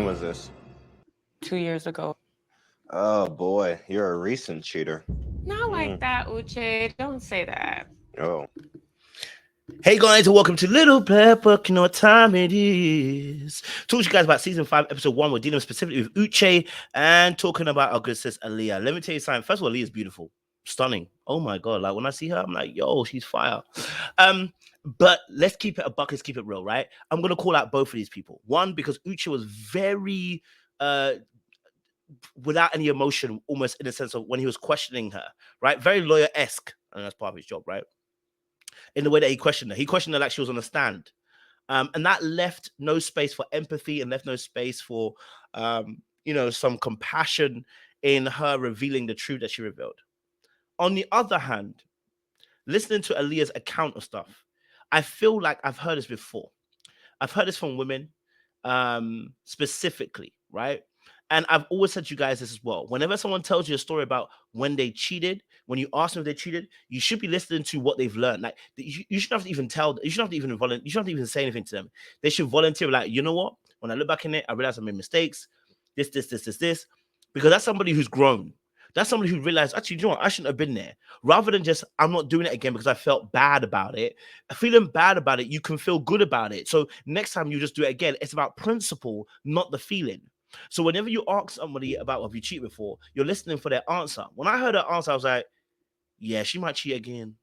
When was this? 2 years ago. Oh boy, you're a recent cheater. Not like Mm. that, Uche. Don't say that. Oh, Hey guys, and welcome to Little Black Book. You know what time it is. Talk to you guys about season 5, episode 1. We're dealing specifically with Uche and talking about our good sis Aliyah. Let me tell you something. First of all, Aliyah's beautiful, stunning. Oh my god! Like when I see her, I'm like, yo, she's fire. But let's keep it a buck. Let's keep it real, right? I'm gonna call out both of these people. One, because Uche was very without any emotion, almost in the sense of when he was questioning her, right? Very lawyer-esque, and that's part of his job, right? In the way that he questioned her like she was on a stand. And that left no space for empathy and left no space for, some compassion in her revealing the truth that she revealed. On the other hand, listening to Aliyah's account of stuff, I feel like I've heard this before. I've heard this from women specifically, right? And I've always said to you guys this as well. Whenever someone tells you a story about when they cheated, when you ask them if they cheated, you should be listening to what they've learned. Like you shouldn't have to even tell. You shouldn't have to even volunteer. You shouldn't have to even say anything to them. They should volunteer. Like, you know what? When I look back in it, I realize I made mistakes. This, because that's somebody who's grown. That's somebody who realized, actually, you know what? I shouldn't have been there. Rather than just, I'm not doing it again because I felt bad about it. Feeling bad about it, you can feel good about it. So next time you just do it again, it's about principle, not the feeling. So whenever you ask somebody about have you cheated before, you're listening for their answer. When I heard her answer, I was like, yeah, she might cheat again.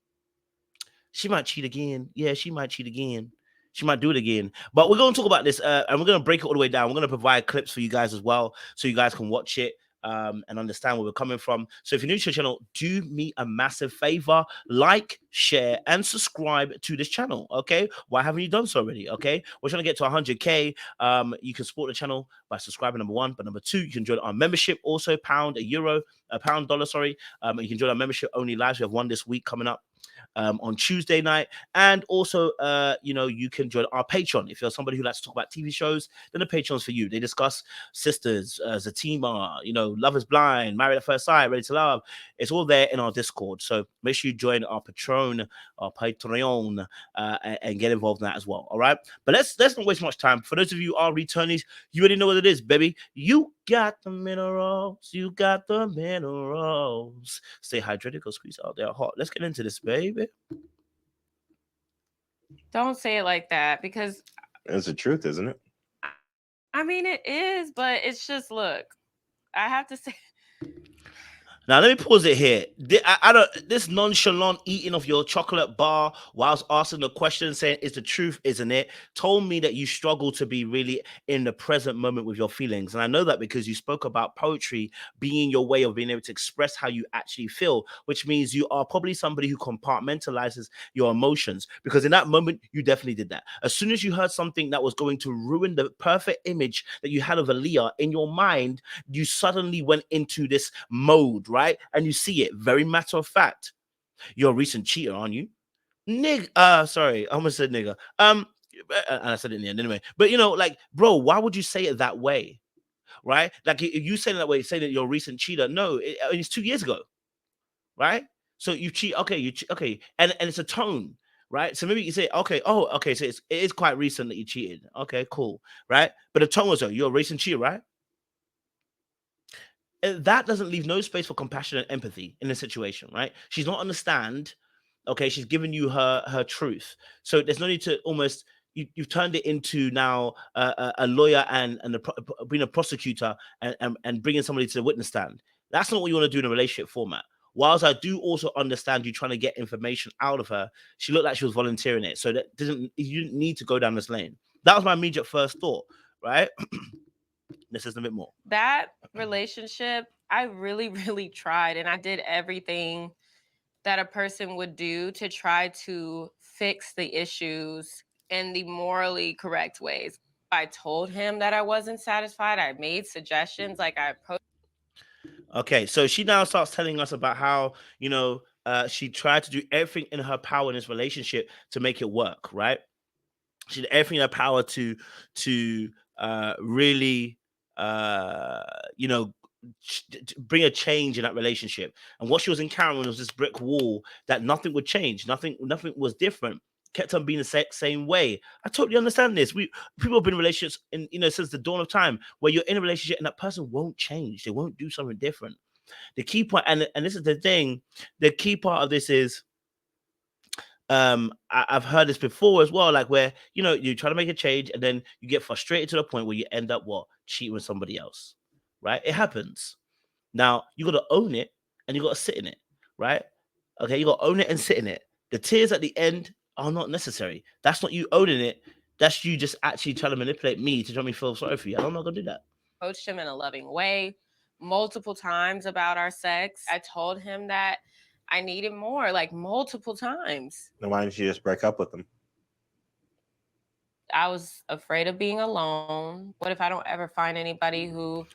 She might cheat again. Yeah, she might cheat again. She might do it again. But we're going to talk about this and we're going to break it all the way down. We're going to provide clips for you guys as well so you guys can watch it and understand where we're coming from. So if you're new to the channel, do me a massive favor, like, share, and subscribe to this channel, okay? Why haven't you done so already, okay? We're trying to get to 100K. You can support the channel by subscribing, number one. But number two, you can join our membership, also pound, dollar, sorry. You can join our membership only lives. We have one this week coming up on Tuesday night. And also, you can join our Patreon. If you're somebody who likes to talk about TV shows, then the Patreon's for you. They discuss Sisters, Zatima, Love is Blind, Married at First Sight, Ready to Love. It's all there in our Discord. So make sure you join our Patreon and get involved in that as well. All right. But let's not waste much time. For those of you who are returnees, you already know what it is, baby. You got the minerals. You got the minerals. Stay hydrated because squeeze out there hot. Let's get into this, baby. Don't say it like that because it's the truth, isn't it? I mean, it is, but it's just, look, I have to say. Now, let me pause it here. I don't. This nonchalant eating of your chocolate bar whilst asking the question, saying, "It's the truth, isn't it?" told me that you struggle to be really in the present moment with your feelings. And I know that because you spoke about poetry being your way of being able to express how you actually feel, which means you are probably somebody who compartmentalizes your emotions. Because in that moment, you definitely did that. As soon as you heard something that was going to ruin the perfect image that you had of Aaliyah in your mind, you suddenly went into this mode, right? And you see it, very matter of fact. You're a recent cheater, aren't you? Sorry, I almost said nigga. And I said it in the end anyway. But bro, why would you say it that way? Right? Like if you say it that way, say that you're a recent cheater. No, it's 2 years ago. Right? So you cheat, okay, okay, and it's a tone, right? So maybe you say, okay, so it is quite recent that you cheated. Okay, cool, right? But the tone was, you're a recent cheater, right? That doesn't leave no space for compassion and empathy in the situation, right? She's not understand. Okay, she's given you her truth, so there's no need to almost you've turned it into now a lawyer and being a prosecutor and bringing somebody to the witness stand. That's not what you want to do in a relationship format. Whilst I do also understand you trying to get information out of her, she looked like she was volunteering it, so you didn't need to go down this lane. That was my immediate first thought, right? This is a bit more. That relationship, I really, really tried, and I did everything that a person would do to try to fix the issues in the morally correct ways. I told him that I wasn't satisfied. I made suggestions, like I approached. Okay, so she now starts telling us about how, she tried to do everything in her power in this relationship to make it work, right? She did everything in her power to really bring a change in that relationship. And what she was encountering was this brick wall that nothing would change, nothing was different. kept on being the same way. I totally understand this. People have been in relationships since the dawn of time where you're in a relationship and that person won't change. They won't do something different. The key point, and this is the thing, the key part of this is I've heard this before as well, like where you try to make a change and then you get frustrated to the point where you end up cheating with somebody else, right? It happens. Now you got to own it and you got to sit in it, right? Okay, you got to own it and sit in it. The tears at the end are not necessary. That's not you owning it. That's you just actually trying to manipulate me to try me feel sorry for you. I'm not gonna do that. Coached him in a loving way multiple times about our sex. I told him that I needed more, like multiple times. Then why didn't you just break up with them? I was afraid of being alone. What if I don't ever find anybody who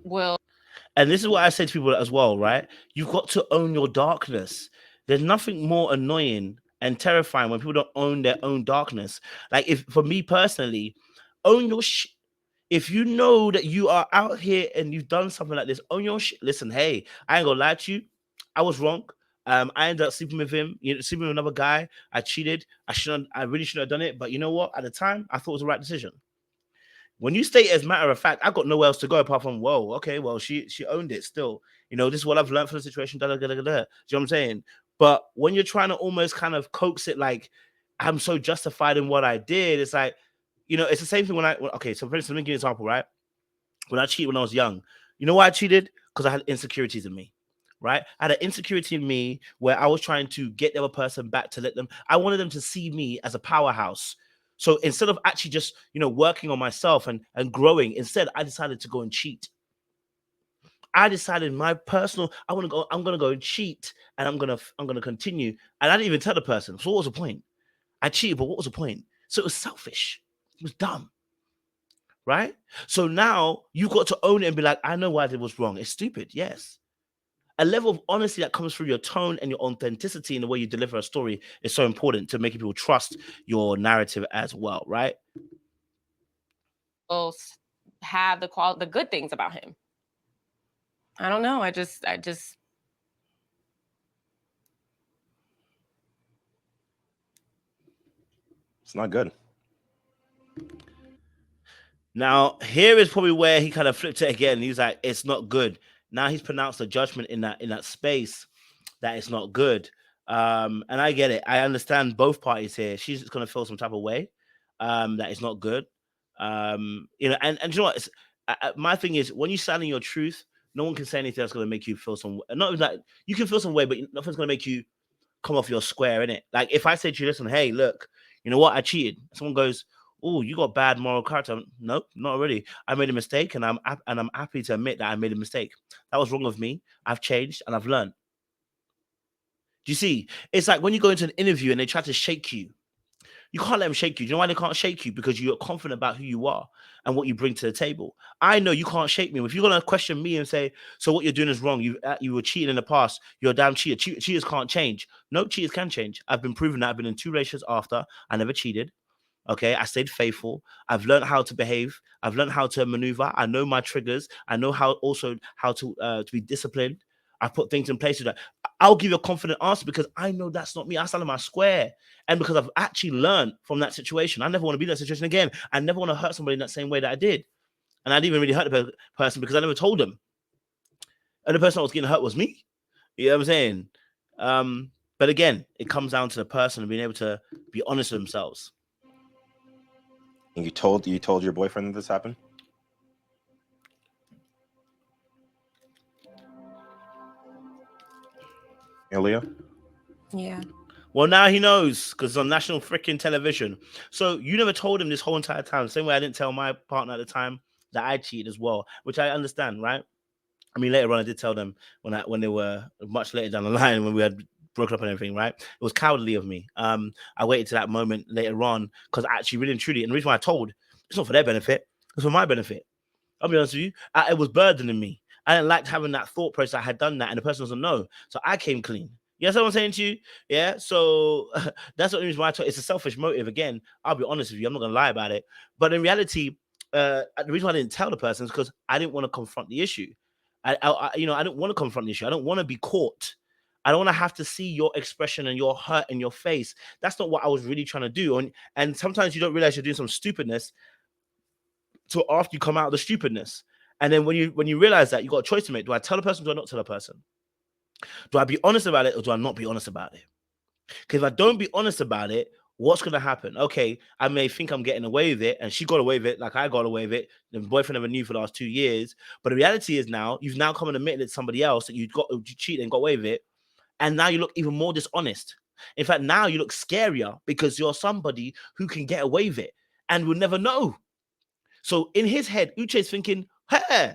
will? And this is what I say to people as well, right? You've got to own your darkness. There's nothing more annoying and terrifying when people don't own their own darkness. Like, if for me personally, own your shit. If you know that you are out here and you've done something like this, own your shit. Listen, hey, I ain't gonna lie to you. I was wrong. I ended up sleeping with him, sleeping with another guy. I cheated. I really shouldn't have done it. But you know what? At the time, I thought it was the right decision. When you state as a matter of fact, I got nowhere else to go apart from, whoa, okay, well, she owned it still. This is what I've learned from the situation. Da, da, da, da, da. Do you know what I'm saying? But when you're trying to almost kind of coax it like I'm so justified in what I did, it's like, it's the same thing okay, so for instance, let me give you an example, right? When I cheated when I was young, you know why I cheated? Because I had insecurities in me, right? I had an insecurity in me where I was trying to get the other person back to I wanted them to see me as a powerhouse. So instead of actually just, working on myself and growing, instead I decided to go and cheat. I decided I'm going to go and cheat and I'm going to continue. And I didn't even tell the person. So what was the point? I cheated, but what was the point? So it was selfish. It was dumb. Right? So now you've got to own it and be like, I know why I did was wrong. It's stupid. Yes. A level of honesty that comes through your tone and your authenticity in the way you deliver a story is so important to making people trust your narrative as well, right? Will have the good things about him. I don't know. I just It's not good. Now, here is probably where he kind of flipped it again. He's like, it's not good. Now he's pronounced a judgment in that space that it's not good. And I get it. I understand both parties here. She's going to feel some type of way that it's not good. And you know what? My thing is, when you stand in your truth, no one can say anything that's going to make you feel some. Not even that you can feel some way, but nothing's going to make you come off your square, innit? Like if I say to you, listen, hey, look, you know what? I cheated. Someone goes, oh, you got bad moral character. Nope, not really. I made a mistake, and I'm happy to admit that I made a mistake. That was wrong of me. I've changed and I've learned. Do you see? It's like when you go into an interview and they try to shake you. You can't let them shake you. Do you know why they can't shake you? Because you're confident about who you are and what you bring to the table. I know you can't shake me. If you're gonna question me and say, "So what you're doing is wrong. You were cheating in the past. You're a damn cheater. Cheaters can't change." No, cheaters can change. I've been proven that. I've been in 2 relationships after. I never cheated. Okay, I stayed faithful. I've learned how to behave. I've learned how to maneuver. I know my triggers. I know how to be disciplined. I put things in place so that I'll give you a confident answer because I know that's not me. I stand on my square. And because I've actually learned from that situation. I never want to be in that situation again. I never want to hurt somebody in that same way that I did. And I didn't even really hurt the person because I never told them. And the person that was getting hurt was me. You know what I'm saying? But again, it comes down to the person and being able to be honest with themselves. And you told your boyfriend that this happened? Aaliyah? Yeah. Well, now he knows because it's on national freaking television. So you never told him this whole entire time. Same way I didn't tell my partner at the time that I cheated as well, which I understand, right? I mean, later on I did tell them when they were much later down the line when we had broken up and everything, right? It was cowardly of me. I waited to that moment later on because I actually really and truly, and the reason why I told, it's not for their benefit, it's for my benefit. I'll be honest with you, it was burdening me. I didn't like having that thought process. I had done that, and the person doesn't know, so I came clean. You know what I'm saying to you? Yeah. So that's what the reason why it's a selfish motive. Again, I'll be honest with you. I'm not gonna lie about it. But in reality, the reason why I didn't tell the person is because I didn't want to confront the issue. I didn't want to confront the issue. I don't want to be caught. I don't want to have to see your expression and your hurt in your face. That's not what I was really trying to do. And sometimes you don't realize you're doing some stupidness till after you come out of the stupidness. And then when you realize that, you got a choice to make. Do I tell a person? Do I not tell a person? Do I be honest about it or do I not be honest about it? Because if I don't be honest about it, what's going to happen? Okay, I may think I'm getting away with it, and she got away with it like I got away with it. The boyfriend never knew for the last 2 years. But the reality is now, you've now come and admitted to somebody else that you cheated and got away with it. And now you look even more dishonest. In fact, now you look scarier because you're somebody who can get away with it and will never know. So in his head, Uche's thinking, hey,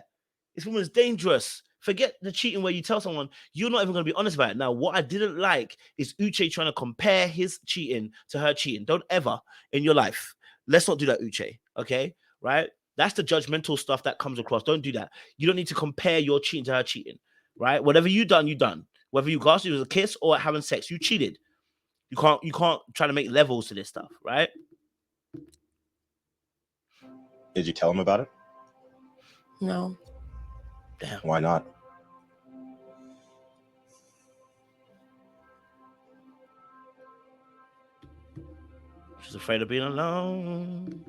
this woman's dangerous. Forget the cheating where you tell someone you're not even going to be honest about it. Now, what I didn't like is Uche trying to compare his cheating to her cheating. Don't ever in your life. Let's not do that, Uche. Okay? Right? That's the judgmental stuff that comes across. Don't do that. You don't need to compare your cheating to her cheating. Right? Whatever you done, you done. Whether you got it was a kiss or having sex, you cheated. You can't try to make levels to this stuff, right? Did you tell him about it? No. Damn. Why not? She's afraid of being alone.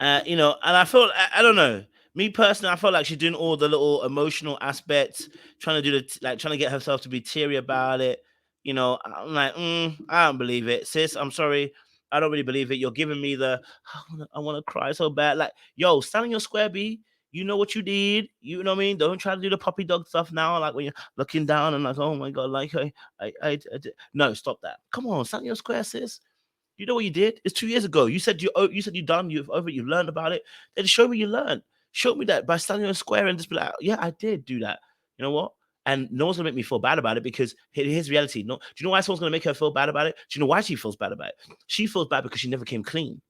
And I feel I don't know. Me personally, I felt like she's doing all the little emotional aspects, trying to do trying to get herself to be teary about it. I'm like, I don't believe it, sis. I'm sorry, I don't really believe it. You're giving me the I want to cry so bad. Like, yo, stand on your square, B. You know what you did. You know what I mean. Don't try to do the puppy dog stuff now. Like when you're looking down and like, oh my god, like I did. No, stop that. Come on, stand on your square, sis. You know what you did? It's 2 years ago. You said you done. You've over. You've learned about it. Then show me you learned. Show me that by standing on a square and just be like, yeah, I did do that. You know what? And no one's gonna make me feel bad about it because here's reality. No, do you know why someone's gonna make her feel bad about it? Do you know why she feels bad about it? She feels bad because she never came clean.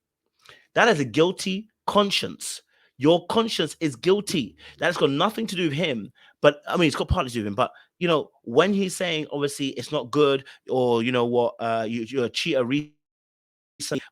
That is a guilty conscience. Your conscience is guilty. That's got nothing to do with him. But I mean, it's got partly to do with him. But when he's saying obviously it's not good, or you know what, you're a cheater recently.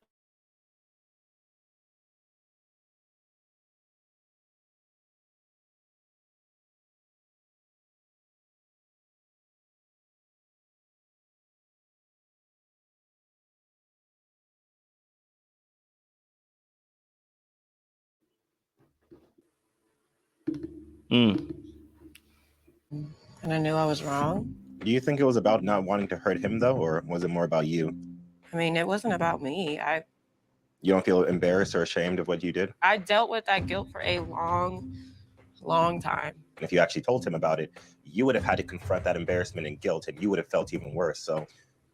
And I knew I was wrong. Do you think it was about not wanting to hurt him, though, or was it more about you? I mean, it wasn't about me. You don't feel embarrassed or ashamed of what you did? I dealt with that guilt for a long, long time. If you actually told him about it, you would have had to confront that embarrassment and guilt, and you would have felt even worse. So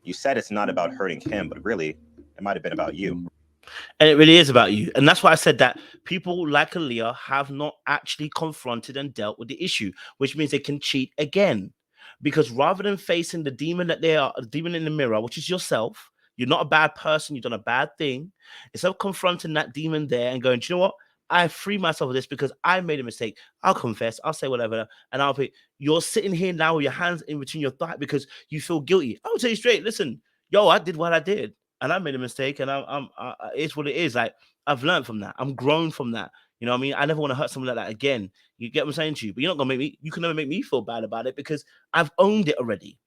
you said it's not about hurting him, but really, it might have been about you. And it really is about you. And that's why I said that people like Aaliyah have not actually confronted and dealt with the issue, which means they can cheat again. Because rather than facing the demon that they are, the demon in the mirror, which is yourself, you're not a bad person, you've done a bad thing. Instead of confronting that demon there and going, do you know what? I free myself of this because I made a mistake. I'll confess, I'll say whatever, and I'll be. You're sitting here now with your hands in between your thigh because you feel guilty. I'll tell you straight, listen, yo, I did what I did. And I made a mistake, and it's what it is. Like, I've learned from that. I'm grown from that. You know what I mean? I never want to hurt someone like that again. You get what I'm saying to you? But you're not gonna you can never make me feel bad about it because I've owned it already.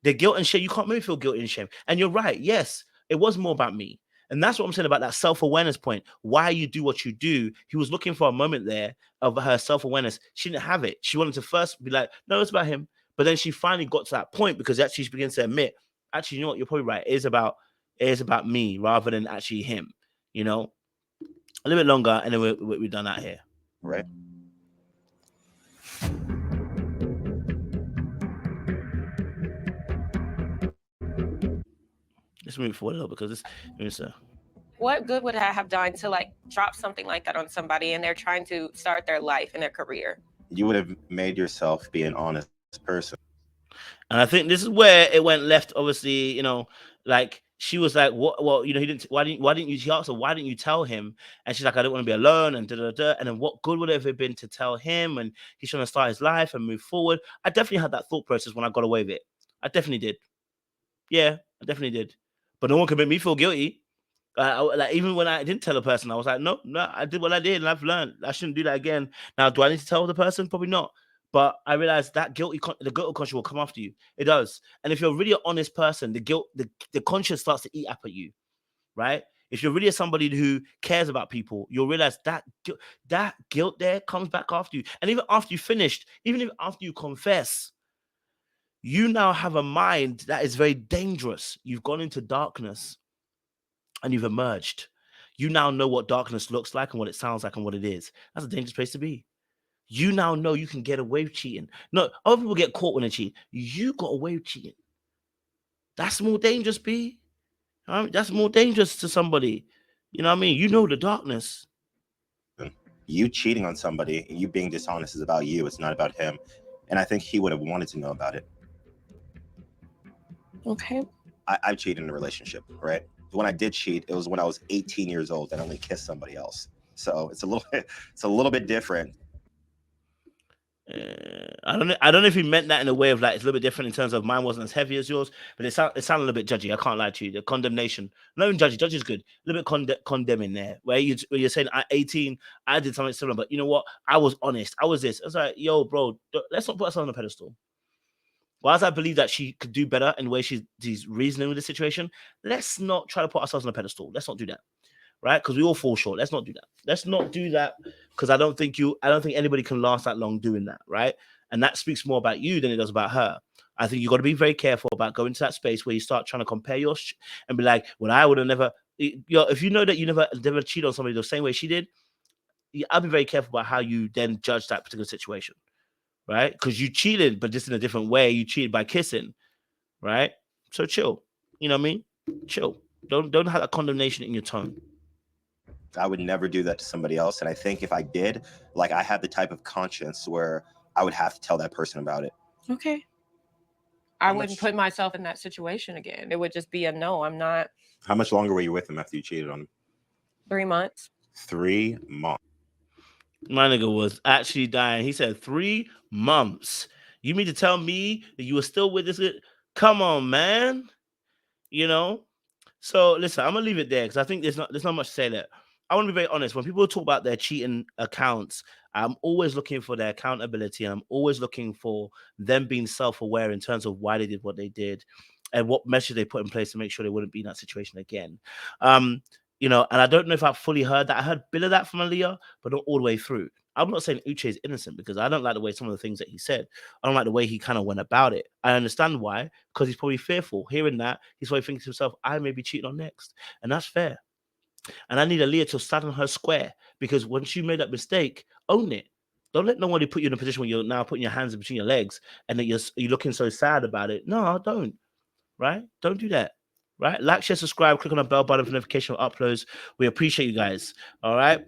The guilt and shame, you can't make me feel guilty and shame. And you're right. Yes, it was more about me. And that's what I'm saying about that self-awareness point. Why you do what you do. He was looking for a moment there of her self-awareness. She didn't have it. She wanted to first be like, no, it's about him. But then she finally got to that point because actually she begins to admit, actually, you know what? You're probably right. It is about me rather than actually him. A little bit longer, and then we're done out here. Right. Let's move forward a little because what good would I have done to drop something like that on somebody and they're trying to start their life and their career? You would have made yourself be an honest person. And I think this is where it went left. Obviously, she was like, "What? Well, he didn't. Why didn't you?" She asked her, "Why didn't you tell him?" And she's like, "I don't want to be alone." And And then, what good would it have been to tell him? And he's trying to start his life and move forward. I definitely had that thought process when I got away with it. I definitely did. Yeah, I definitely did. But no one can make me feel guilty. Even when I didn't tell a person, I was like, no, I did what I did, and I've learned I shouldn't do that again. Now, do I need to tell the person? Probably not. But I realized that the guilt conscience will come after you. It does. And if you're really an honest person, the conscience starts to eat up at you, right? If you're really somebody who cares about people, you'll realize that guilt there comes back after you. And even after you finished, even if after you confess, you now have a mind that is very dangerous. You've gone into darkness and you've emerged. You now know what darkness looks like and what it sounds like and what it is. That's a dangerous place to be. You now know you can get away with cheating. No, other people get caught when they cheat. You got away with cheating. That's more dangerous, B. That's more dangerous to somebody. You know what I mean? You know the darkness. You cheating on somebody and you being dishonest is about you. It's not about him. And I think he would have wanted to know about it. Okay. I've cheated in a relationship, right? When I did cheat, it was when I was 18 years old and I only kissed somebody else. So it's a little bit different. I don't know if he meant that in a way of like it's a little bit different in terms of mine wasn't as heavy as yours, but it sounded a little bit judgy. I can't lie to you. The condemnation, not even judgy. Judgy is good. A little bit condemning there, where you're saying at 18 I did something similar, but you know what? I was honest. I was this. I was like, yo, bro, let's not put ourselves on a pedestal. Whilst I believe that she could do better in the way she's reasoning with the situation, let's not try to put ourselves on a pedestal. Let's not do that. Right? Because we all fall short. Let's not do that. Let's not do that because I don't think anybody can last that long doing that, right? And that speaks more about you than it does about her. I think you got to be very careful about going to that space where you start trying to compare your and be like, well, I would have never, if you know that you never cheated on somebody the same way she did, I'll be very careful about how you then judge that particular situation, right? Because you cheated, but just in a different way. You cheated by kissing, right? So chill. You know what I mean? Chill. Don't have that condemnation in your tone. I would never do that to somebody else. And I think if I did, like I have the type of conscience where I would have to tell that person about it. Okay. I wouldn't put myself in that situation again. It would just be a no. I'm not. How much longer were you with him after you cheated on him? 3 months. 3 months. My nigga was actually dying. He said 3 months. You mean to tell me that you were still with this? Come on, man. You know? So listen, I'm gonna leave it there because I think there's not much to say there. I want to be very honest. When people talk about their cheating accounts, I'm always looking for their accountability. And I'm always looking for them being self-aware in terms of why they did what they did and what measures they put in place to make sure they wouldn't be in that situation again. You know, and I don't know if I've fully heard that. I heard a bit of that from Aaliyah, but not all the way through. I'm not saying Uche is innocent because I don't like the way some of the things that he said. I don't like the way he kind of went about it. I understand why, because he's probably fearful. Hearing that, he's probably thinking to himself, I may be cheating on next. And that's fair. And I need Aaliyah to stand on her square because when she made that mistake, own it. Don't let nobody put you in a position where you're now putting your hands in between your legs and that you're looking so sad about it. No, don't. Right? Don't do that. Right? Like, share, subscribe, click on the bell button for notification of uploads. We appreciate you guys. All right.